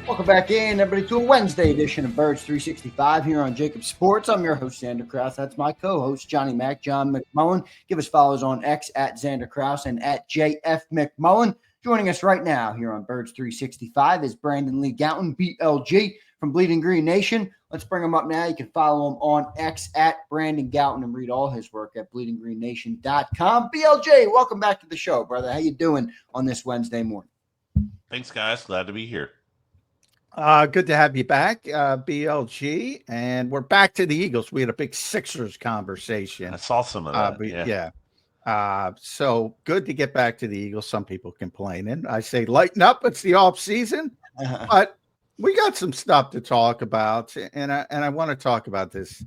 Welcome back in, everybody, to a Wednesday edition of Birds 365 here on JAKIB Sports. I'm your host, Zander Krause. That's my co-host, Johnny Mac, John McMullen. Give us follows on X at Zander Krause and at JF McMullen. Joining us right now here on Birds 365 is Brandon Lee Gouton, BLG from Bleeding Green Nation. Let's bring him up now. You can follow him on X at Brandon Gouton and read all his work at bleedinggreennation.com. BLG, welcome back to the show, brother. How you doing on this Wednesday morning? Thanks, guys. Glad to be here. Good to have you back, BLG, and we're back to the Eagles. We had a big Sixers conversation. I saw some of that. So good to get back to the Eagles. Some people complaining. I say lighten up. It's the off season, but we got some stuff to talk about, and I want to talk about this.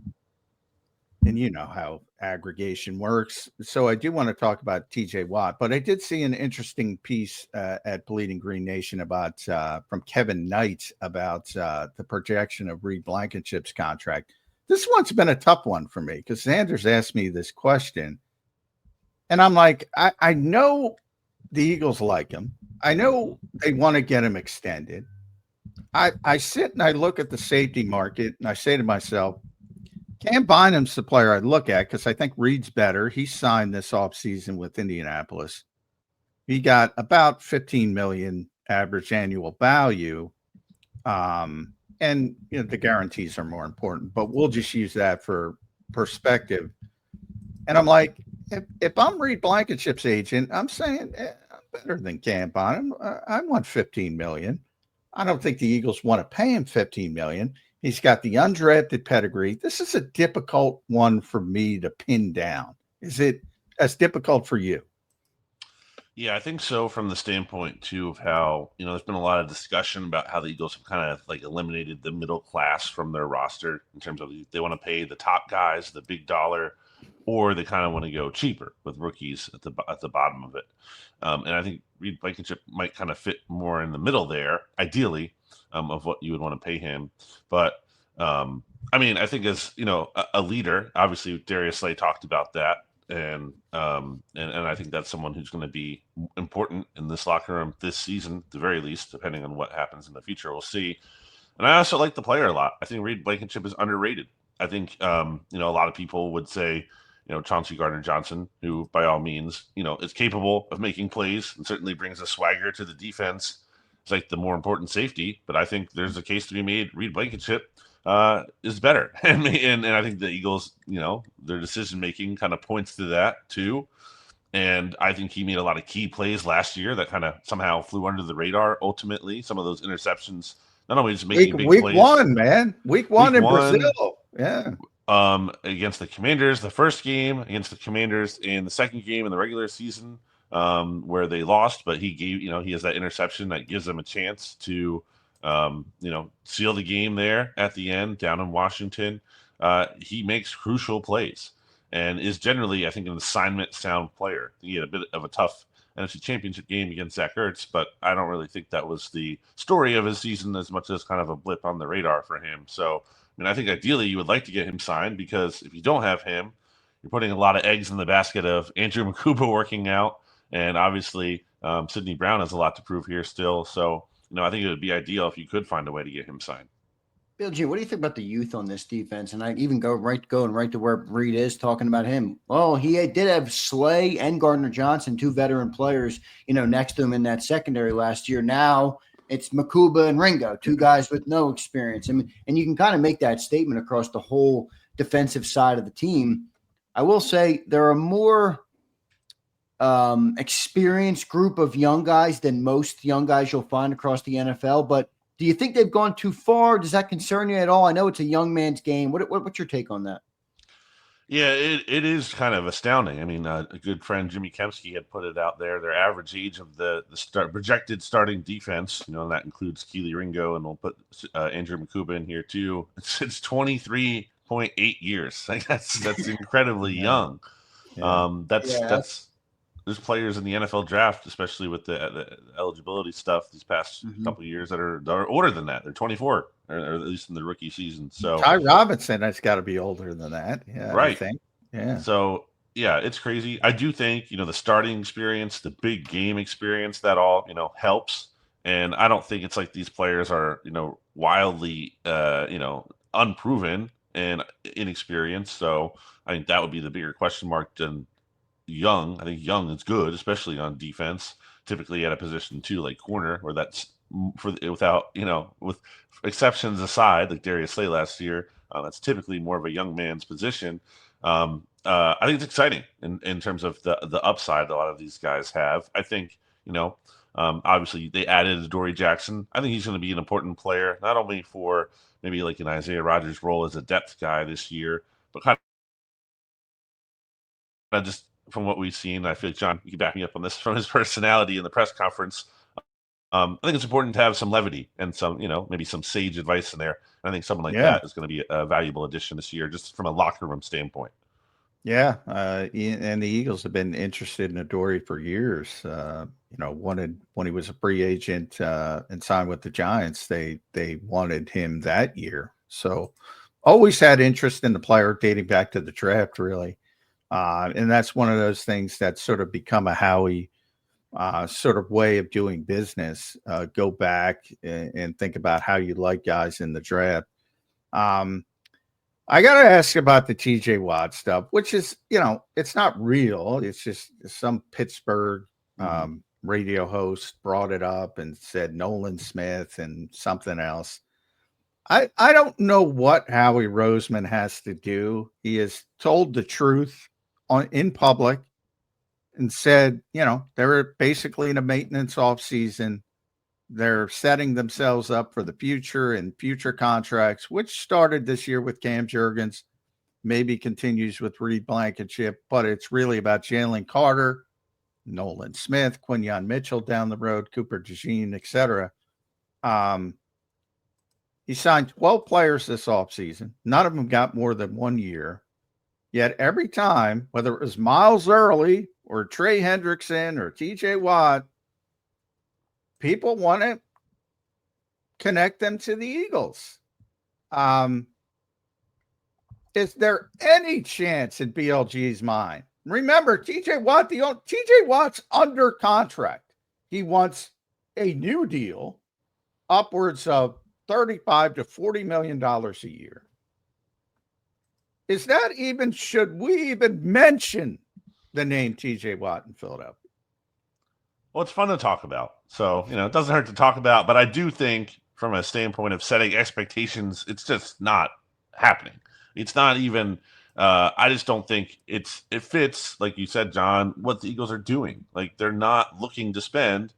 And you know how aggregation works. So I do want to talk about TJ Watt, but I did see an interesting piece at Bleeding Green Nation about from Kevin Knight about the projection of Reed Blankenship's contract. This one's been a tough one for me because Sanders asked me this question. And I'm like, I know the Eagles like him. I know they want to get him extended. I sit and I look at the safety market and I say to myself, Cam Bynum's the player I'd look at because I think Reed's better. He signed this offseason with Indianapolis. He got about $15 million average annual value. And the guarantees are more important, but we'll just use that for perspective. And I'm like, if I'm Reed Blankenship's agent, I'm saying I'm better than Cam Bynum. I want $15 million. I don't think the Eagles want to pay him $15 million. He's got the undrafted pedigree. This is a difficult one for me to pin down. Is it as difficult for you? Yeah, I think so from the standpoint, too, of how, there's been a lot of discussion about how the Eagles have kind of like eliminated the middle class from their roster in terms of they want to pay the top guys, the big dollar, or they kind of want to go cheaper with rookies at the bottom of it. And I think Reed Blankenship might kind of fit more in the middle there, ideally, of what you would want to pay him. But I think as a leader, obviously Darius Slay talked about that, and I think that's someone who's going to be important in this locker room this season, at the very least, depending on what happens in the future. We'll see. And I also like the player a lot. I think Reed Blankenship is underrated. I think a lot of people would say Chauncey Gardner-Johnson, who by all means is capable of making plays and certainly brings a swagger to the defense. It's like the more important safety, but I think there's a case to be made. Reed Blankenship is better, and I think the Eagles, their decision making kind of points to that too. And I think he made a lot of key plays last year that kind of somehow flew under the radar. Ultimately, some of those interceptions, not only just making big plays. Week one in Brazil, yeah. Against the Commanders, the first game, against the Commanders in the second game in the regular season. Where they lost, but he has that interception that gives them a chance to, seal the game there at the end down in Washington. He makes crucial plays and is generally, I think, an assignment sound player. He had a bit of a tough NFC Championship game against Zach Ertz, but I don't really think that was the story of his season as much as kind of a blip on the radar for him. So, I think ideally you would like to get him signed because if you don't have him, you're putting a lot of eggs in the basket of Andrew Mukuba working out. And obviously, Sidney Brown has a lot to prove here still. So, I think it would be ideal if you could find a way to get him signed. Bill G, what do you think about the youth on this defense? And I even going right to where Reed is talking about him. Well, he did have Slay and Gardner-Johnson, two veteran players, next to him in that secondary last year. Now it's Mukuba and Ringo, two guys with no experience. And you can kind of make that statement across the whole defensive side of the team. I will say there are more experienced group of young guys than most young guys you'll find across the NFL. But do you think they've gone too far? Does that concern you at all? I know it's a young man's game. What's your take on that? Yeah, it is kind of astounding. I mean, a good friend, Jimmy Kempski, had put it out there. Their average age of the projected starting defense, and that includes Keely Ringo, and we'll put Andrew Mukuba in here too. It's 23.8 years. Like that's incredibly young. That's there's players in the NFL draft, especially with the eligibility stuff these past couple of years that are older than that. They're 24, or at least in the rookie season. So Ty Robinson has got to be older than that. Yeah, right. I think. Yeah. So yeah, it's crazy. I do think, the starting experience, the big game experience, that all, helps. And I don't think it's like these players are, wildly, unproven and inexperienced. So I think that would be the bigger question mark than Young. I think Young is good, especially on defense, typically at a position too, like corner, where that's without, with exceptions aside, like Darius Slay last year, that's typically more of a young man's position. I think it's exciting in terms of the upside a lot of these guys have. I think, obviously they added Dory Jackson. I think he's going to be an important player, not only for maybe like an Isaiah Rodgers role as a depth guy this year, but kind of just from what we've seen. I feel like John, you can back me up on this from his personality in the press conference. I think it's important to have some levity and some, maybe some sage advice in there. And I think someone like that is going to be a valuable addition this year, just from a locker room standpoint. Yeah, and the Eagles have been interested in Adoree for years. Wanted when he was a free agent and signed with the Giants, they wanted him that year. So always had interest in the player dating back to the draft, really. And that's one of those things that's sort of become a Howie sort of way of doing business. Go back and think about how you like guys in the draft. I got to ask about the TJ Watt stuff, which is, it's not real. It's just some Pittsburgh radio host brought it up and said Nolan Smith and something else. I don't know what Howie Roseman has to do. He has told the truth in public and said, they're basically in a maintenance off season. They're setting themselves up for the future and future contracts, which started this year with Cam Jurgens, maybe continues with Reed Blankenship, but it's really about Jalen Carter, Nolan Smith, Quinyon Mitchell down the road, Cooper DeJean, etc. He signed 12 players this offseason. None of them got more than 1 year. Yet every time, whether it was Miles Early or Trey Hendrickson or TJ Watt, people want to connect them to the Eagles. Is there any chance in BLG's mind? Remember, TJ Watt's under contract. He wants a new deal upwards of $35 to $40 million a year. Should we even mention the name TJ Watt in Philadelphia? Well, it's fun to talk about. So, it doesn't hurt to talk about, but I do think from a standpoint of setting expectations, it's just not happening. It's not even, I just don't think it fits, like you said, John, what the Eagles are doing. Like, they're not looking to spend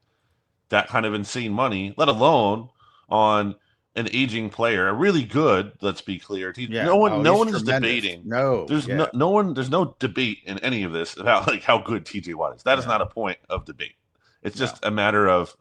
that kind of insane money, let alone on an aging player, a really good, let's be clear. No one is debating. There's no debate in any of this about like how good TJ Watt is. That is not a point of debate. It's just a matter of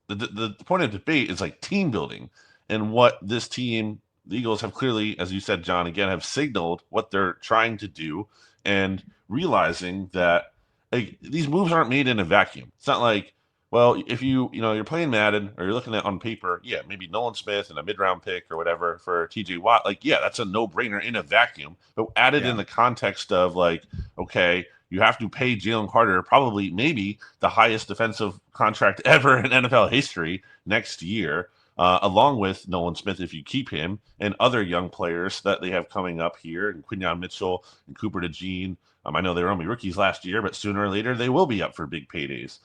the point of debate is like team building and what this team, the Eagles have clearly, as you said, John, again, have signaled what they're trying to do and realizing that like, these moves aren't made in a vacuum. It's not like, well, if you're playing Madden or you're looking at on paper, yeah, maybe Nolan Smith and a mid-round pick or whatever for TJ Watt, like, yeah, that's a no-brainer in a vacuum. But added in the context of like, okay, you have to pay Jalen Carter probably maybe the highest defensive contract ever in NFL history next year, along with Nolan Smith if you keep him, and other young players that they have coming up here, and Quinyon Mitchell and Cooper DeJean. I know they were only rookies last year, but sooner or later they will be up for big paydays,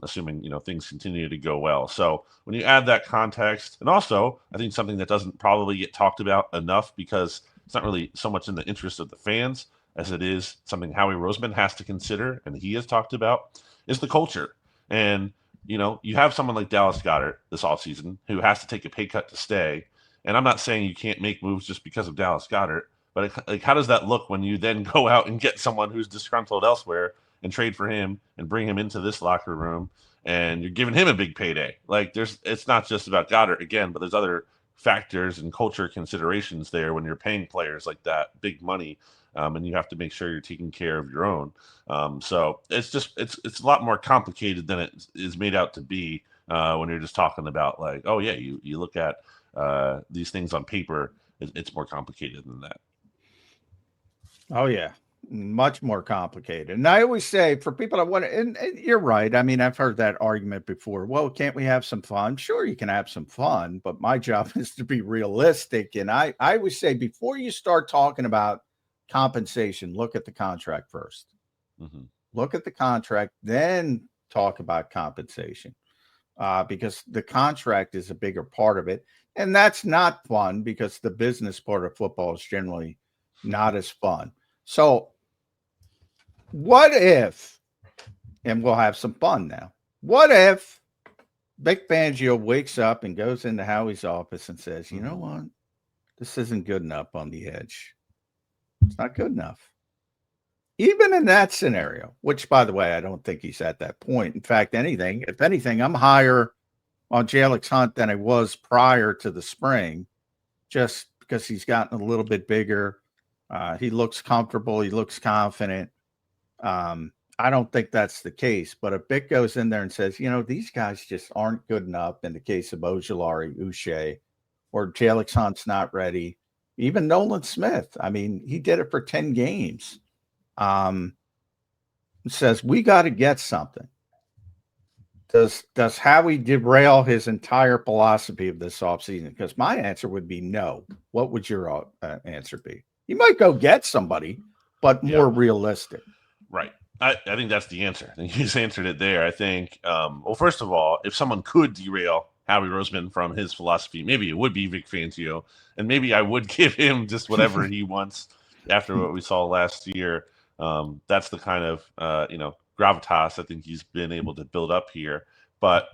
assuming things continue to go well. So when you add that context, and also I think something that doesn't probably get talked about enough because it's not really so much in the interest of the fans as it is something Howie Roseman has to consider, and he has talked about, is the culture. And you have someone like Dallas Goedert this offseason who has to take a pay cut to stay. And I'm not saying you can't make moves just because of Dallas Goedert, but like, how does that look when you then go out and get someone who's disgruntled elsewhere and trade for him and bring him into this locker room and you're giving him a big payday? Like it's not just about Goddard again, but there's other factors and culture considerations there when you're paying players like that big money. And you have to make sure you're taking care of your own. So it's a lot more complicated than it is made out to be when you're just talking about like, oh yeah, you look at these things on paper, it's more complicated than that. Oh yeah. Much more complicated. And I always say for people that want to, and you're right. I mean, I've heard that argument before. Well, can't we have some fun? Sure, you can have some fun, but my job is to be realistic. And I always say before you start talking about compensation, look at the contract first. Mm-hmm. Look at the contract, then talk about compensation. Because the contract is a bigger part of it. And that's not fun because the business part of football is generally not as fun. So what if, and we'll have some fun now, what if Vic Fangio wakes up and goes into Howie's office and says, you know what, this isn't good enough on the edge. It's not good enough. Even in that scenario, which, by the way, I don't think he's at that point. In fact, if anything, I'm higher on Jalyx Hunt than I was prior to the spring, just because he's gotten a little bit bigger. He looks comfortable. He looks confident. I don't think that's the case. But if Vic goes in there and says, you know, these guys just aren't good enough in the case of Ojulari, Uche, or Jalyx Hunt's not ready. Even Nolan Smith. I mean, he did it for 10 games. Says we got to get something. Does Howie derail his entire philosophy of this offseason? Because my answer would be no. What would your answer be? He might go get somebody, but more realistic. Right. I think that's the answer. I think he's answered it there. I think, well, first of all, if someone could derail Howie Roseman from his philosophy, maybe it would be Vic Fangio, and maybe I would give him just whatever he wants after what we saw last year. That's the kind of, gravitas I think he's been able to build up here. But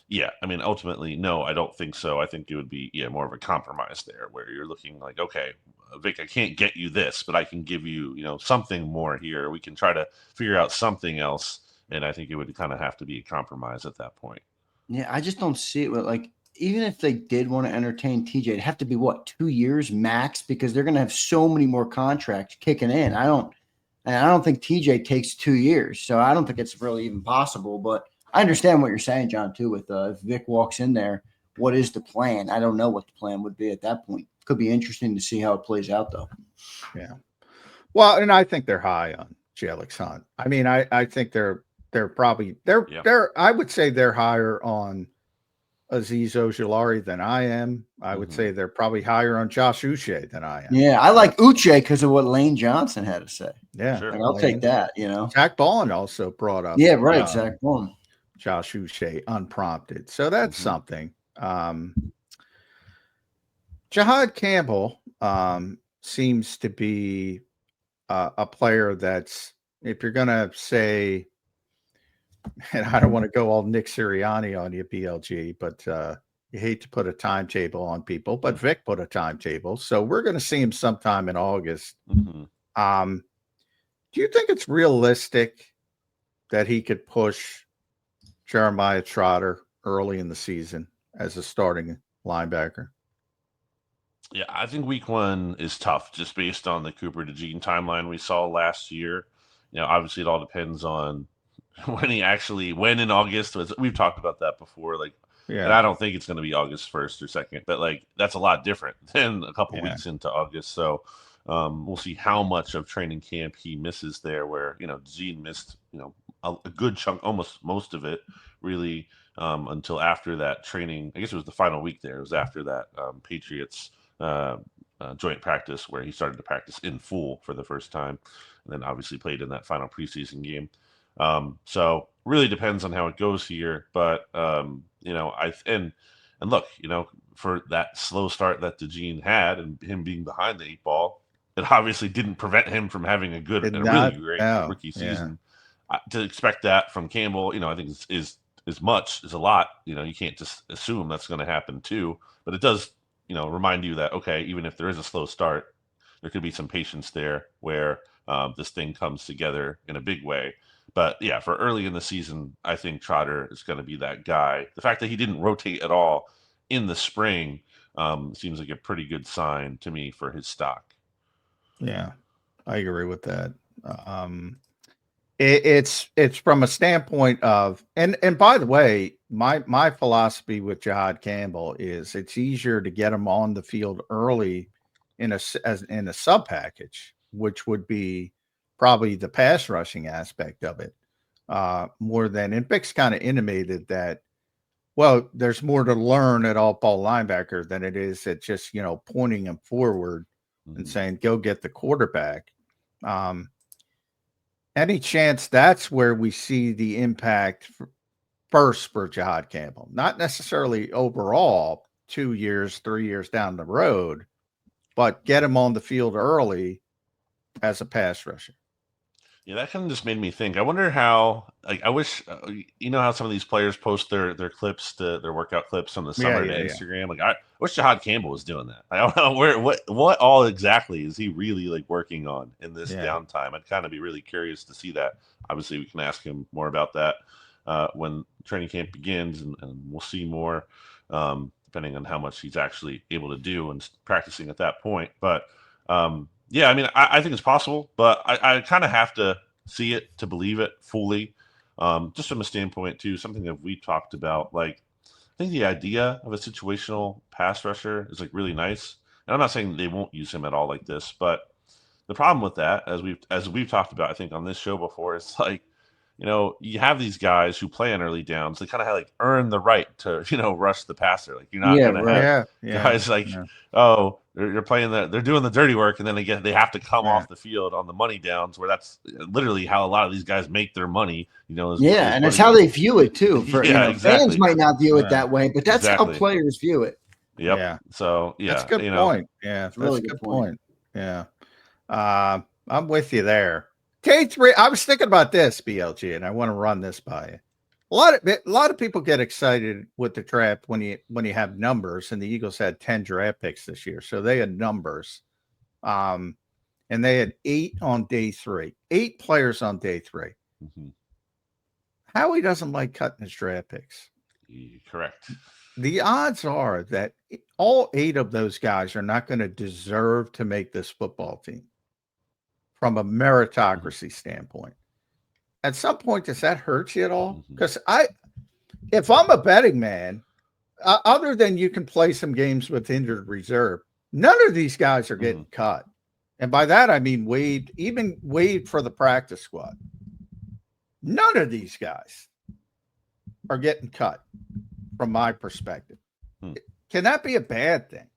yeah, I mean, ultimately, no, I don't think so. I think it would be more of a compromise there where you're looking like, okay, Vic, I can't get you this, but I can give you, something more here. We can try to figure out something else. And I think it would kind of have to be a compromise at that point. Yeah, I just don't see it with, like, even if they did want to entertain TJ, it'd have to be 2 years max, because they're going to have so many more contracts kicking in. I don't think TJ takes 2 years, so I don't think it's really even possible. But I understand what you're saying, John, too, with if Vic walks in there, what is the plan? I don't know what the plan would be at that point. Could be interesting to see how it plays out, though. Yeah. Well, and I think they're high on Jalyx Hunt. I mean, I think they're probably I would say they're higher on Azeez Ojulari than I am. I would say they're probably higher on Josh Uche than I am. Yeah, I like Uche because of what Lane Johnson had to say. Yeah, sure. Like, I'll take that, Zach Ballin also brought up. Yeah, right, Zach Ballin. Josh Uche unprompted. So that's something. Jihad Campbell seems to be a player that's, if you're going to say, and I don't want to go all Nick Sirianni on you, BLG, but you hate to put a timetable on people, but Vic put a timetable. So we're going to see him sometime in August. Do you think it's realistic that he could push Jeremiah Trotter early in the season as a starting linebacker? Yeah, I think week 1 is tough just based on the Cooper DeJean timeline we saw last year. Obviously it all depends on when in August. We've talked about that before. And I don't think it's going to be August 1st or 2nd, but that's a lot different than a couple weeks into August. So we'll see how much of training camp he misses there, where, DeJean missed, a good chunk, almost most of it really, until after that training. I guess it was the final week there. It was after that Patriots joint practice where he started to practice in full for the first time, and then obviously played in that final preseason game. So really depends on how it goes here, but look, for that slow start that DeJean had and him being behind the 8 ball, it obviously didn't prevent him from having a really great rookie season. To expect that from Campbell, I think is a lot. You can't just assume that's going to happen too, but it does, remind you that, okay, even if there is a slow start, there could be some patience there where this thing comes together in a big way. But yeah, for early in the season, I think Trotter is going to be that guy. The fact that he didn't rotate at all in the spring seems like a pretty good sign to me for his stock. Yeah, I agree with that. It's from a standpoint of, and by the way, my philosophy with Jihad Campbell is it's easier to get him on the field early in a sub package, which would be probably the pass rushing aspect of it more than. And Bick's kind of intimated that, well, there's more to learn at all-ball linebacker than it is at just, pointing him forward and saying, go get the quarterback. Any chance that's where we see the impact first for Jihad Campbell? Not necessarily overall 2 years, 3 years down the road, but get him on the field early as a pass rusher. Yeah, that kind of just made me think. I wonder how, I wish, how some of these players post their clips, their workout clips on the summer to Instagram. I wish Jihad Campbell was doing that. I don't know what all exactly is he really working on in this downtime. I'd kind of be really curious to see that. Obviously, we can ask him more about that when training camp begins, and we'll see more depending on how much he's actually able to do and practicing at that point. But yeah, I mean, I think it's possible, but I kind of have to see it to believe it fully. Just from a standpoint, too, something that we talked about. I think the idea of a situational pass rusher is really nice. And I'm not saying they won't use him at all like this, but the problem with that, as we've talked about, I think on this show before, is you have these guys who play on early downs. They kind of earn the right to, rush the passer. You're not going to have guys oh, they're playing they're doing the dirty work, and then they have to come off the field on the money downs, where that's literally how a lot of these guys make their money. And it's how they view it too. Fans might not view it that way, but that's how players view it. Yep. Yeah. So that's a good point. Yeah, that's really a good point. Yeah, I'm with you there. K3, I was thinking about this, BLG, and I want to run this by you. A lot of people get excited with the draft when you have numbers, and the Eagles had 10 draft picks this year, so they had numbers. And they had 8 on day 3, 8 players on day 3. Mm-hmm. Howie doesn't like cutting his draft picks. Correct. The odds are that all 8 of those guys are not going to deserve to make this football team from a meritocracy standpoint. At some point, does that hurt you at all? Because if I'm a betting man, other than you can play some games with injured reserve, none of these guys are getting cut. And by that, I mean waived for the practice squad. None of these guys are getting cut from my perspective. Can that be a bad thing?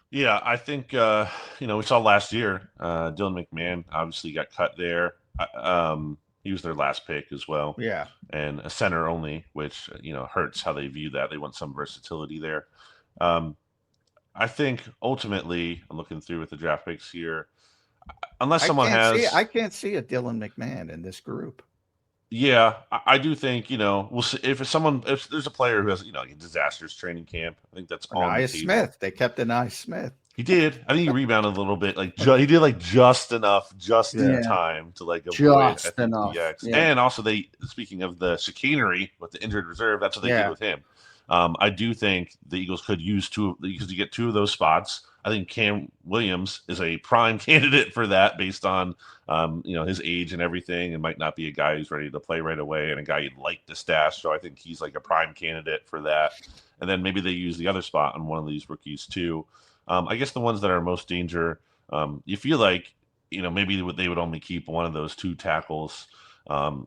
Yeah, I think, we saw last year, Dylan McMahon obviously got cut there. He was their last pick as well. Yeah. And a center only, which, hurts how they view that. They want some versatility there. I think ultimately, I'm looking through with the draft picks here, unless someone I can't see a Dylan McMahon in this group. Yeah, I do think, we'll see if there's a player who has, a disastrous training camp. I think that's on the table. Smith. They kept Anais Smith. He did. I think he rebounded a little bit. He did just enough, in time to avoid just enough. Yeah. And also speaking of the chicanery with the injured reserve, that's what they did with him. I do think the Eagles could use because you get 2 of those spots. I think Cam Williams is a prime candidate for that based on, his age and everything, and might not be a guy who's ready to play right away and a guy you'd like to stash. So I think he's a prime candidate for that. And then maybe they use the other spot on one of these rookies too. I guess the ones that are most danger, you feel maybe they would only keep one of those 2 tackles.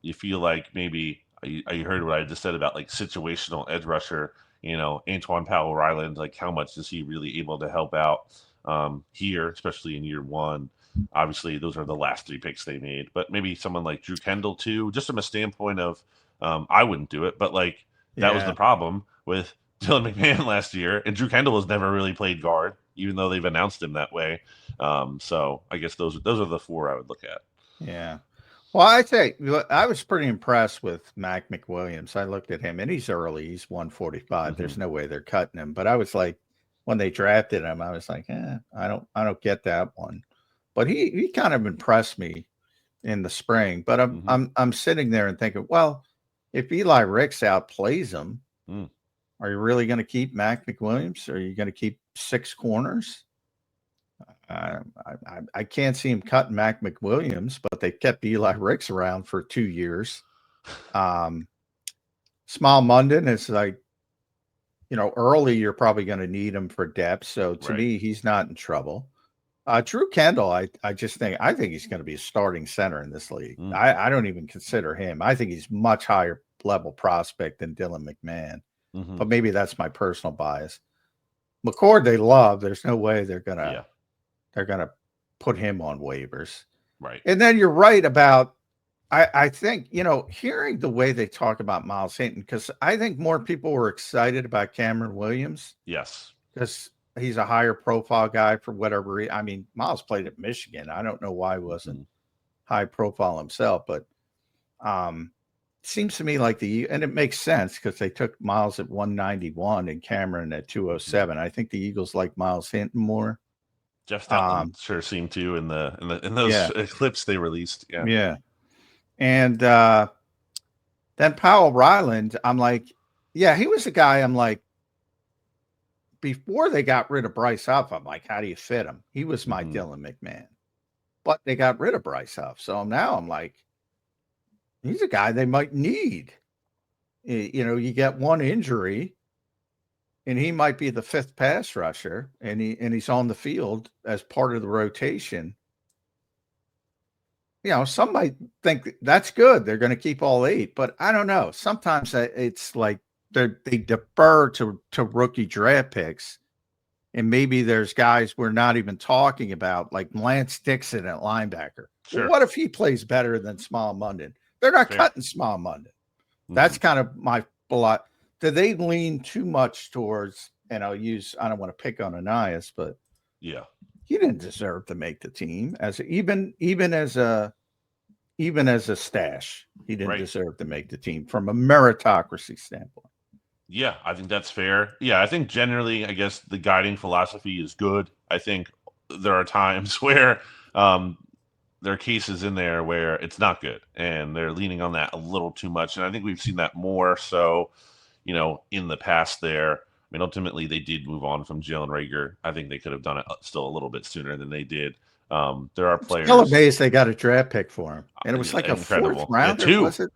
You feel maybe you heard what I just said about situational edge rusher, Antoine Powell-Ryland, how much is he really able to help out here, especially in year 1? Obviously, those are the last 3 picks they made, but maybe someone like Drew Kendall too, just from a standpoint of I wouldn't do it, but that was the problem with Dylan McMahon last year, and Drew Kendall has never really played guard, even though they've announced him that way. So I guess those are the 4 I would look at. Yeah. Well, I was pretty impressed with Mac McWilliams. I looked at him, and he's early. He's 145. There's no way they're cutting him. But I was when they drafted him, I was I don't get that one. But he kind of impressed me in the spring. But I'm sitting there and thinking, well, if Eli Ricks outplays him, are you really going to keep Mac McWilliams? Are you going to keep 6 corners? I can't see him cutting Mac McWilliams, but they kept Eli Ricks around for 2 years. Small Munden is early you're probably going to need him for depth. So to me, he's not in trouble. Drew Kendall, I think he's going to be a starting center in this league. I don't even consider him. I think he's much higher level prospect than Dylan McMahon, but maybe that's my personal bias. McCord, they love. There's no way they're gonna put him on waivers. Right. And then you're right about. I think, hearing the way they talk about Miles Hinton, because I think more people were excited about Cameron Williams. Yes. Because he's a higher profile guy for whatever reason. I mean, Miles played at Michigan. I don't know why he wasn't high profile himself, but it seems to me like and it makes sense because they took Miles at 191 and Cameron at 207. I think the Eagles like Miles Hinton more. Jeff Stoutland sure seemed to in those clips they released. Yeah. Yeah. And then Powell Ryland, I'm like, yeah, he was a guy I'm like, before they got rid of Bryce Huff, I'm like, how do you fit him? He was my Dylan McMahon. But they got rid of Bryce Huff. So now I'm like, he's a guy they might need. You get one injury, and he might be the fifth pass rusher, and he's on the field as part of the rotation. Some might think that's good. They're going to keep all 8, but I don't know. Sometimes it's like they defer to rookie draft picks, and maybe there's guys we're not even talking about, like Lance Dixon at linebacker. Sure. Well, what if he plays better than Small Munden? They're not cutting Small Munden. That's kind of my lot. Do they lean too much towards? And I don't want to pick on Anias, but yeah. He didn't deserve to make the team even as a stash. He didn't deserve to make the team from a meritocracy standpoint. Yeah, I think that's fair. Yeah, I think generally, I guess the guiding philosophy is good. I think there are times where there are cases in there where it's not good, and they're leaning on that a little too much. And I think we've seen that more so, in the past there. I mean, ultimately, they did move on from Jalen Reagor. I think they could have done it still a little bit sooner than they did. There are players. Still amazed they got a draft pick for him, and it was like incredible. A 4th rounder, two. Was it?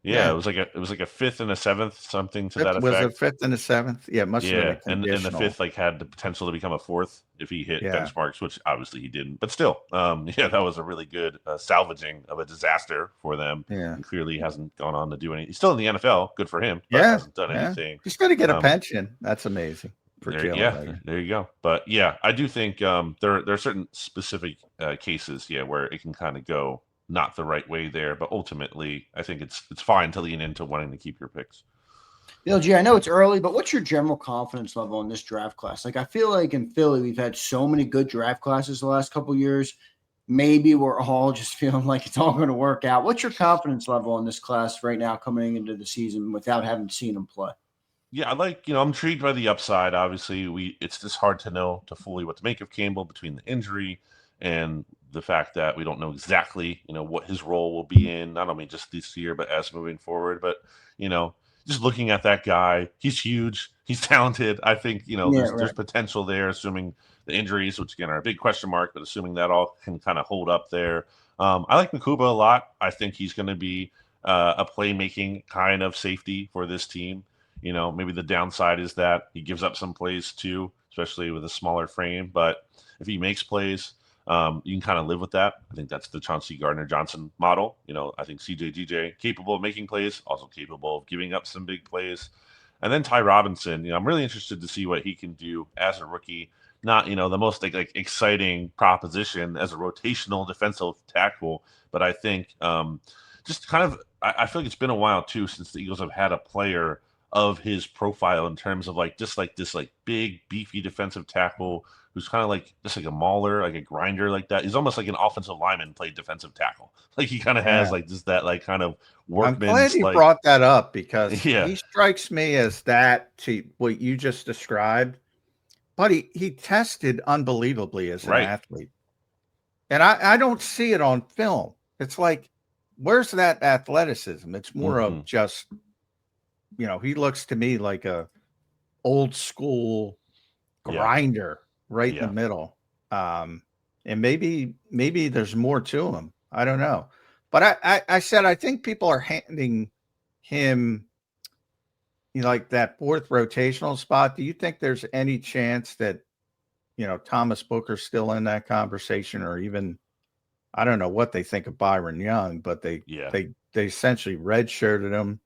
Yeah, it was like a 5th and a 7th, something to that effect. Was it 5th and a 7th? Yeah, it must have been a conditional. And the 5th had the potential to become a 4th if he hit benchmarks, which obviously he didn't. But still, that was a really good salvaging of a disaster for them. Yeah, and clearly hasn't gone on to do anything. He's still in the NFL. Good for him. But hasn't done anything. He's going to get a pension. That's amazing. There you go. But yeah, I do think there are certain specific cases, where it can kind of go not the right way there, but ultimately I think it's fine to lean into wanting to keep your picks. BLG, I know it's early, but what's your general confidence level in this draft class? Like, I feel like in Philly we've had so many good draft classes the last couple of years. Maybe we're all just feeling like it's all going to work out. What's your confidence level in this class right now coming into the season without having seen them play? Yeah, I'm intrigued by the upside. Obviously, it's just hard to know fully what to make of Campbell between the injury and the fact that we don't know exactly, what his role will be in, not only just this year, but as moving forward. But, just looking at that guy, he's huge. He's talented. I think, there's potential there, assuming the injuries, which again are a big question mark, but assuming that all can kind of hold up there. I like Nakuba a lot. I think he's going to be a playmaking kind of safety for this team. Maybe the downside is that he gives up some plays too, especially with a smaller frame. But if he makes plays, you can kind of live with that. I think that's the Chauncey Gardner-Johnson model. I think CJ capable of making plays, also capable of giving up some big plays. And then Ty Robinson, I'm really interested to see what he can do as a rookie. Not, the most like exciting proposition as a rotational defensive tackle, but I think just kind of, I feel like it's been a while too since the Eagles have had a player of his profile in terms of this big beefy defensive tackle who's kind of just like a mauler, like a grinder like that. He's almost like an offensive lineman played defensive tackle. Like he kind of has just that kind of workman. I'm glad you brought that up because he strikes me as that to what you just described, but he tested unbelievably as an athlete. And I don't see it on film. It's like, where's that athleticism? It's more of just, he looks to me like a old school grinder in the middle. And maybe there's more to him. I don't know. But I said, I think people are handing him, like that 4th rotational spot. Do you think there's any chance that Thomas Booker's still in that conversation, or even I don't know what they think of Byron Young, but they essentially redshirted him.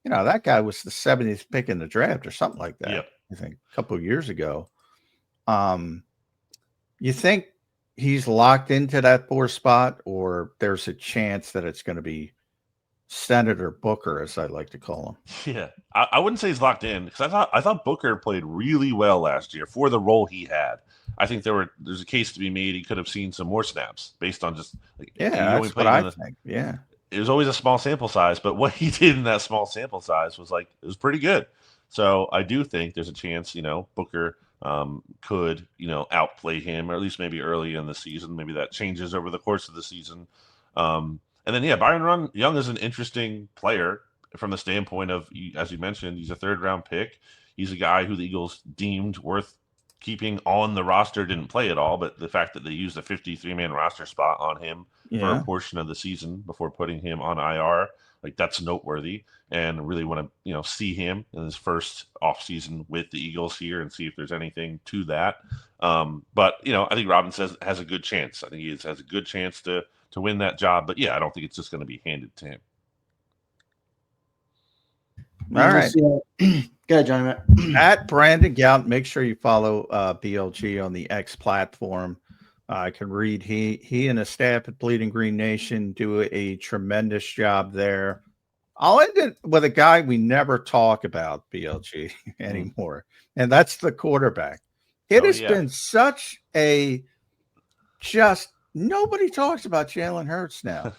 That guy was the 70th pick in the draft or something like that. Yep. I think a couple of years ago. You think he's locked into that 4 spot, or there's a chance that it's going to be Senator Booker, as I like to call him? Yeah, I wouldn't say he's locked in, because I thought Booker played really well last year for the role he had. I think there's a case to be made he could have seen some more snaps based on just that's what I think. Yeah, it was always a small sample size, but what he did in that small sample size was it was pretty good. So I do think there's a chance Booker could outplay him, or at least maybe early in the season. Maybe that changes over the course of the season. And then Byron Young is an interesting player from the standpoint of, as you mentioned, he's a 3rd-round pick. He's a guy who the Eagles deemed worth keeping on the roster. Didn't play at all, but the fact that they used a 53-man roster spot on him for a portion of the season before putting him on IR, that's noteworthy, and really want to see him in his first offseason with the Eagles here and see if there's anything to that. But I think Robinson has a good chance. I think he has a good chance to win that job. But I don't think it's just going to be handed to him. All right. Go ahead, Johnny. At Brandon Gount, make sure you follow BLG on the X platform. I can read he and his staff at Bleeding Green Nation do a tremendous job there. I'll end it with a guy we never talk about, BLG, anymore, and that's the quarterback. It has been such a nobody talks about Jalen Hurts now.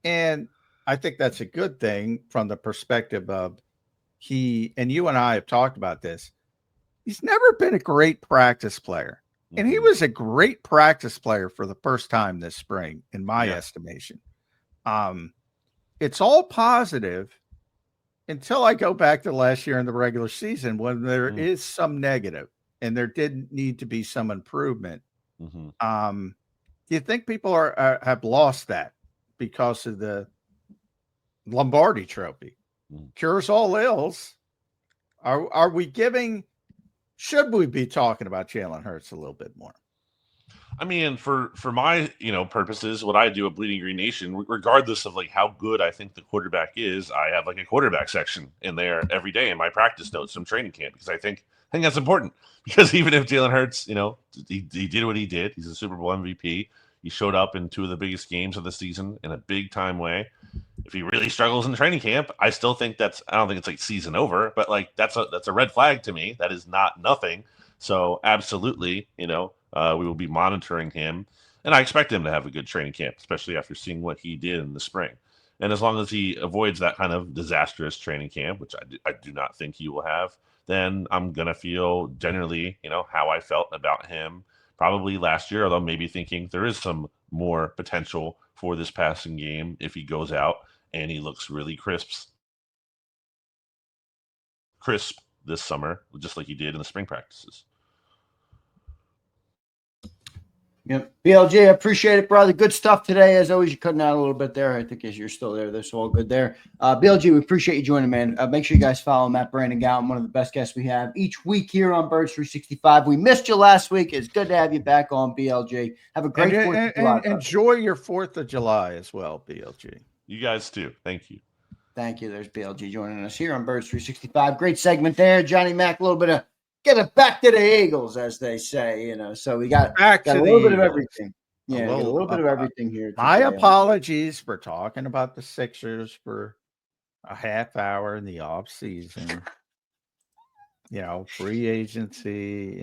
And I think that's a good thing from the perspective of and you and I have talked about this. He's never been a great practice player. And he was a great practice player for the first time this spring, in my estimation. It's all positive until I go back to last year in the regular season when there is some negative and there didn't need to be some improvement. Do you think people have lost that because of the Lombardi Trophy? Cures all ills. Are we giving? Should we be talking about Jalen Hurts a little bit more? I mean, for my purposes, what I do at Bleeding Green Nation, regardless of how good I think the quarterback is, I have a quarterback section in there every day in my practice notes from training camp, because I think that's important. Because even if Jalen Hurts, he did what he did, he's a Super Bowl MVP. He showed up in 2 of the biggest games of the season in a big time way. If he really struggles in training camp, I still think I don't think it's season over, but that's a red flag to me. That is not nothing. So absolutely, we will be monitoring him, and I expect him to have a good training camp, especially after seeing what he did in the spring. And as long as he avoids that kind of disastrous training camp, which I do not think he will have, then I'm going to feel generally, how I felt about him probably last year, although maybe thinking there is some more potential for this passing game if he goes out and he looks really crisp this summer, just like he did in the spring practices. Yep. BLG, I appreciate it, brother. Good stuff today. As always, you're cutting out a little bit there. I think as you're still there, that's all good there. BLG, we appreciate you joining, man. Make sure you guys follow Matt Brandon Gowan, one of the best guests we have each week here on Birds 365. We missed you last week. It's good to have you back on, BLG. Have a great 4th of July. Enjoy your 4th of July as well, BLG. You guys too. Thank you. Thank you. There's BLG joining us here on Birds 365. Great segment there. Johnny Mac, a little bit of get it back to the Eagles, as they say, So we got a little bit of everything. Yeah, a little bit of everything here. My apologies for talking about the Sixers for a half hour in the off season. Free agency,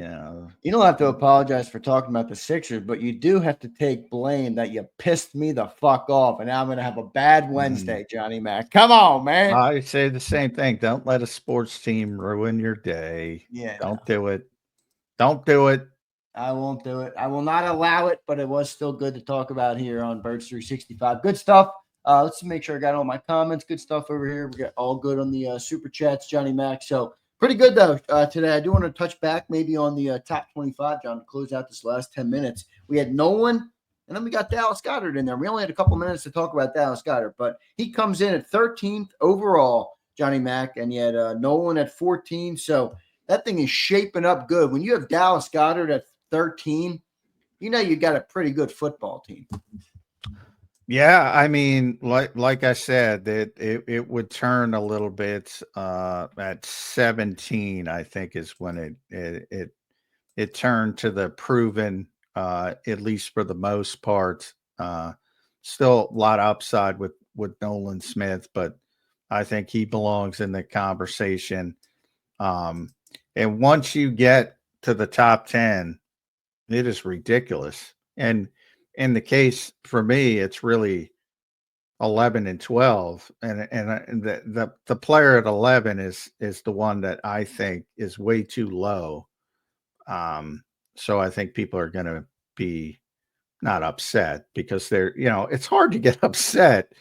You don't have to apologize for talking about the Sixers, but you do have to take blame that you pissed me the fuck off, and now I'm going to have a bad Wednesday, Johnny Mac. Come on, man. I say the same thing. Don't let a sports team ruin your day. Yeah. Don't do it. Don't do it. I won't do it. I will not allow it, but it was still good to talk about here on Birds 365. Good stuff. Let's make sure I got all my comments. Good stuff over here. We got all good on the super chats, Johnny Mac. So pretty good, though, today. I do want to touch back maybe on the top 25, John, to close out this last 10 minutes. We had Nolan, and then we got Dallas Goedert in there. We only had a couple minutes to talk about Dallas Goedert, but he comes in at 13th overall, Johnny Mac, and you had Nolan at 14. So that thing is shaping up good. When you have Dallas Goedert at 13, you got a pretty good football team. Yeah, I mean, like I said, that it would turn a little bit at 17. I think is when it turned to the proven, at least for the most part. Still a lot of upside with Nolan Smith, but I think he belongs in the conversation. And once you get to the top 10, it is ridiculous. And in the case for me, it's really 11 and 12, and the player at 11 is the one that I think is way too low. So I think people are going to be not upset because it's hard to get upset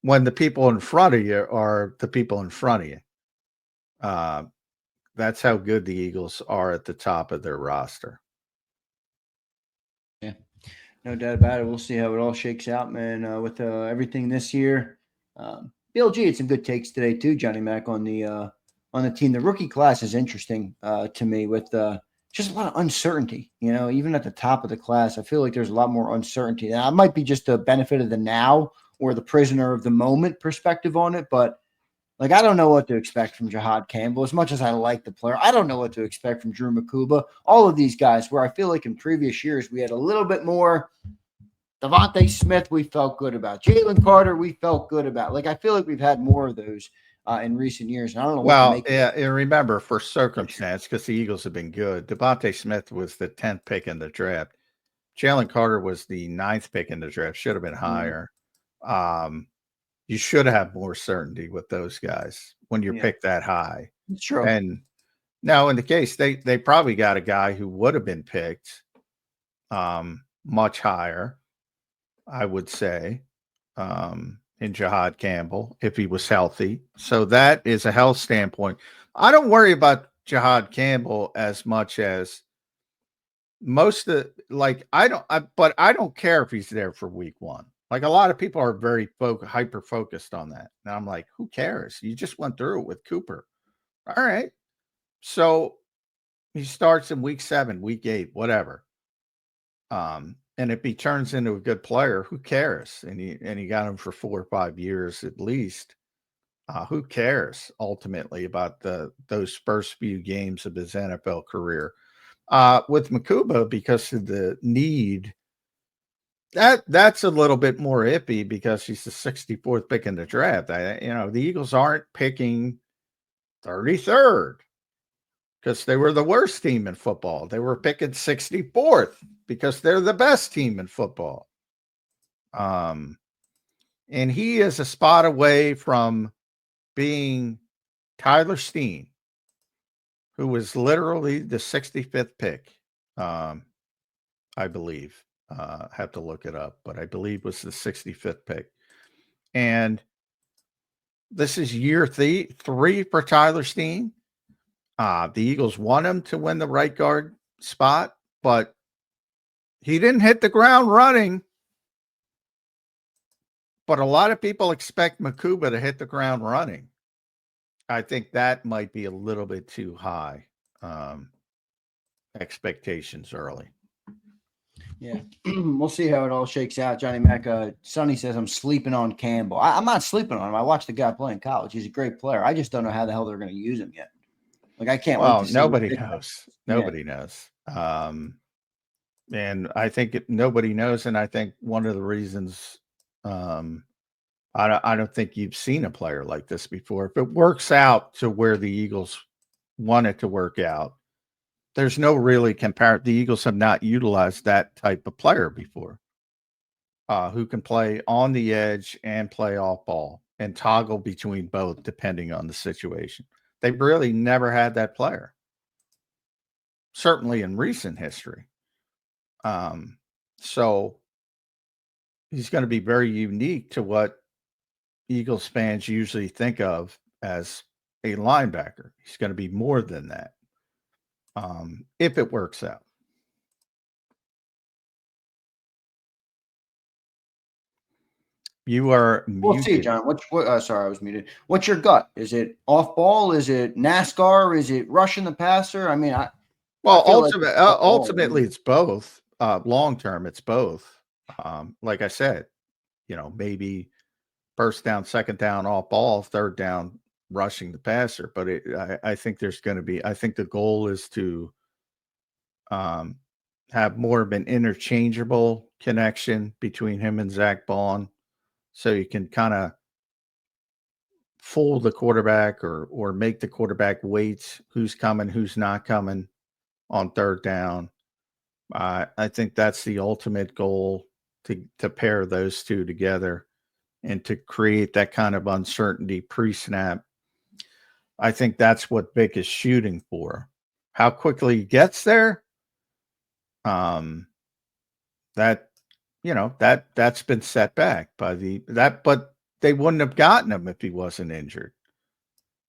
when the people in front of you are the people in front of you. That's how good the Eagles are at the top of their roster. Yeah, no doubt about it. We'll see how it all shakes out, man, with everything this year. BLG had some good takes today too, Johnny Mac, on the team. The rookie class is interesting to me with just a lot of uncertainty. Even at the top of the class, I feel like there's a lot more uncertainty. Now, it might be just the benefit of the now or the prisoner of the moment perspective on it, but I don't know what to expect from Jihad Campbell. As much as I like the player, I don't know what to expect from Drew Makuba. All of these guys, where I feel like in previous years we had a little bit more. Devontae Smith, we felt good about. Jalen Carter, we felt good about. I feel like we've had more of those in recent years. And I don't know. Well, yeah, and remember, for circumstance, because the Eagles have been good, Devontae Smith was the 10th pick in the draft. Jalen Carter was the 9th pick in the draft. Should have been higher. You should have more certainty with those guys when you're picked that high. It's true. And now in the case, they probably got a guy who would have been picked much higher, I would say, in Jihad Campbell, if he was healthy. So that is a health standpoint. I don't worry about Jihad Campbell as much as most of but I don't care if he's there for week 1. A lot of people are very hyper focused on that. And I'm like, who cares? You just went through it with Cooper. All right. So he starts in week 7, week 8, whatever. And if he turns into a good player, who cares? And he got him for 4 or 5 years at least. Who cares ultimately about those first few games of his NFL career? With Makuba, because of the need, that's a little bit more iffy because he's the 64th pick in the draft. The Eagles aren't picking 33rd because they were the worst team in football. They were picking 64th because they're the best team in football. And he is a spot away from being Tyler Steen, who was literally the 65th pick, I believe. Have to look it up, but I believe was the 65th pick. And this is year 3 for Tyler Steen. The Eagles want him to win the right guard spot, but he didn't hit the ground running. But a lot of people expect Makuba to hit the ground running. I think that might be a little bit too high expectations early. Yeah, we'll see how it all shakes out. Johnny Mac, Sonny says I'm sleeping on Campbell. I'm not sleeping on him. I watched the guy play in college. He's a great player. I just don't know how the hell they're going to use him yet. I can't. Well, nobody knows. Nobody knows. And I think nobody knows. And I think one of the reasons I don't think you've seen a player like this before. If it works out to where the Eagles want it to work out, there's no really compare. The Eagles have not utilized that type of player before, who can play on the edge and play off ball and toggle between both depending on the situation. They've really never had that player, certainly in recent history. So he's going to be very unique to what Eagles fans usually think of as a linebacker. He's going to be more than that. If it works out. You are muted. We'll see, John. Sorry, I was muted. What's your gut? Is it off ball? Is it NASCAR? Is it rushing the passer? Well, like ultimately, it's both. Long term, it's both. Like I said, maybe first down, second down, off ball, third down, rushing the passer. But I think there's going to be. I think the goal is to have more of an interchangeable connection between him and Zach Bond, so you can kind of fool the quarterback or make the quarterback wait who's coming, who's not coming on third down. I think that's the ultimate goal, to pair those two together and to create that kind of uncertainty pre-snap. I think that's what Vic is shooting for. How quickly he gets there, that's been set back by but they wouldn't have gotten him if he wasn't injured.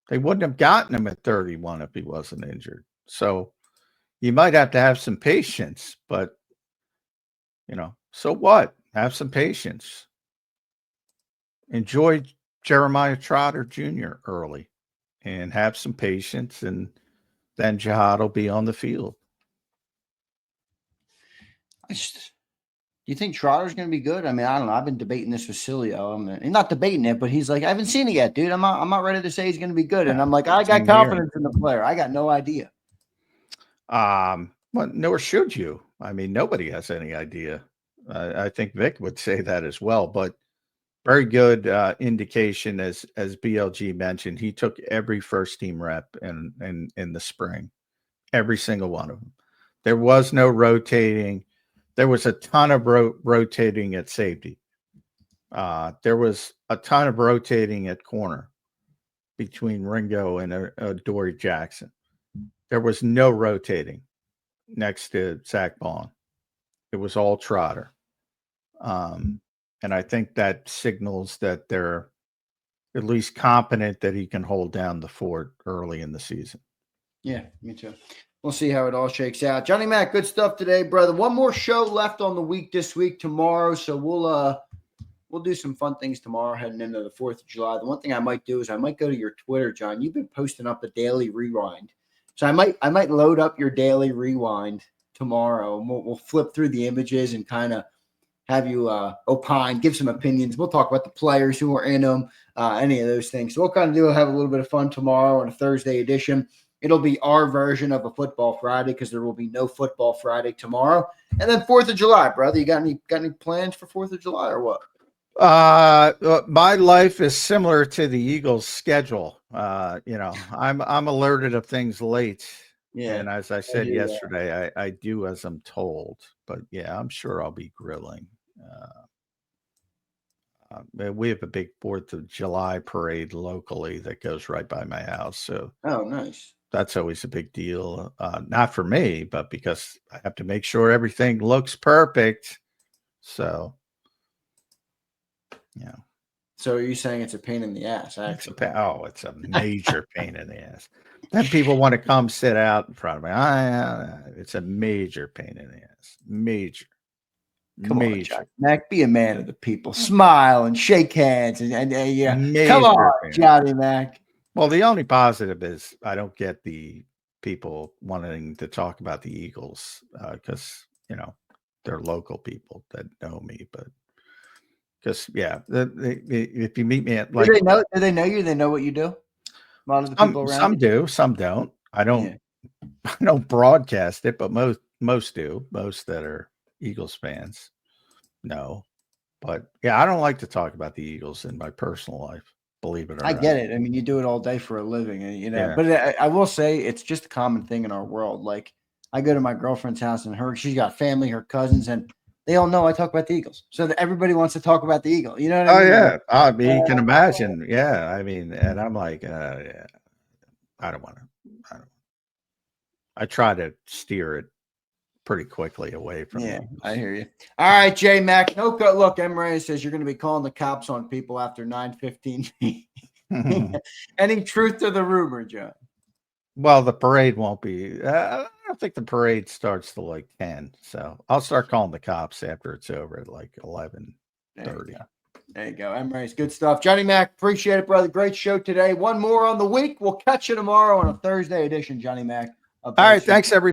They wouldn't have gotten him at 31 if he wasn't injured. So you might have to have some patience, but so what? Have some patience. Enjoy Jeremiah Trotter Jr. early and have some patience, and then Jihad will be on the field. Do you think Trotter's going to be good? I mean, I don't know. I've been debating this with Cilio. I'm not debating it, but he's like, I haven't seen it yet, dude. I'm not ready to say he's going to be good. And I'm like, I got confidence in the player. I got no idea. Well, nor should you. I mean, nobody has any idea. I think Vic would say that as well, but very good indication, as BLG mentioned. He took every first team rep in the spring, every single one of them. There was no rotating. There was a ton of rotating at safety. There was a ton of rotating at corner between Ringo and Dory Jackson. There was no rotating next to Zach Bond. It was all Trotter. And I think that signals that they're at least competent that he can hold down the fort early in the season. Yeah, me too. We'll see how it all shakes out. Johnny Mac, good stuff today, brother. One more show left on the week this week, tomorrow. So we'll do some fun things tomorrow heading into the 4th of July. The one thing I might do is I might go to your Twitter, John. You've been posting up a daily rewind. So I might load up your daily rewind tomorrow. And we'll flip through the images and kind of have you opine, give some opinions. We'll talk about the players who are in them, any of those things. So we'll kind of have a little bit of fun tomorrow on a Thursday edition. It'll be our version of a Football Friday because there will be no Football Friday tomorrow. And then 4th of July, brother. You got any plans for 4th of July or what? My life is similar to the Eagles' schedule. I'm alerted of things late. Yeah. And as I said yesterday, I do as I'm told. But yeah, I'm sure I'll be grilling. We have a big 4th of July parade locally that goes right by my house. So nice. That's always a big deal. Not for me, but because I have to make sure everything looks perfect. So, yeah. So are you saying it's a pain in the ass? Actually, it's a major pain in the ass. Then people want to come sit out in front of me. It's a major pain in the ass. Major. Come on, Johnny Mac, be a man of the people. Smile and shake hands and come on, Johnny Mac. Well, the only positive is I don't get the people wanting to talk about the Eagles because they're local people that know me. But because if you meet me at do they know you? They know what you do. A lot of the people around. Some do, some don't. I don't broadcast it, but most do. Most that are Eagles fans know. But I don't like to talk about the Eagles in my personal life. Believe it or not. I get it. I mean, you do it all day for a living, and But I will say it's just a common thing in our world. Like I go to my girlfriend's house, and she's got family, her cousins, and they all know I talk about the Eagles. So that everybody wants to talk about the Eagle. You know what I mean? Yeah. I mean, you can imagine. Yeah. I mean, and I'm like, I don't want to. I try to steer it pretty quickly away from it. I hear you. All right, J Mac. Look, Emre says you're going to be calling the cops on people after 9:15. Any truth to the rumor, John? Well, the parade won't be. I don't think the parade starts till like 10. So I'll start calling the cops after it's over at like 11:30. There you go. Emre's good stuff. Johnny Mac, appreciate it, brother. Great show today. One more on the week. We'll catch you tomorrow on a Thursday edition, Johnny Mac. All right. Thanks, everybody.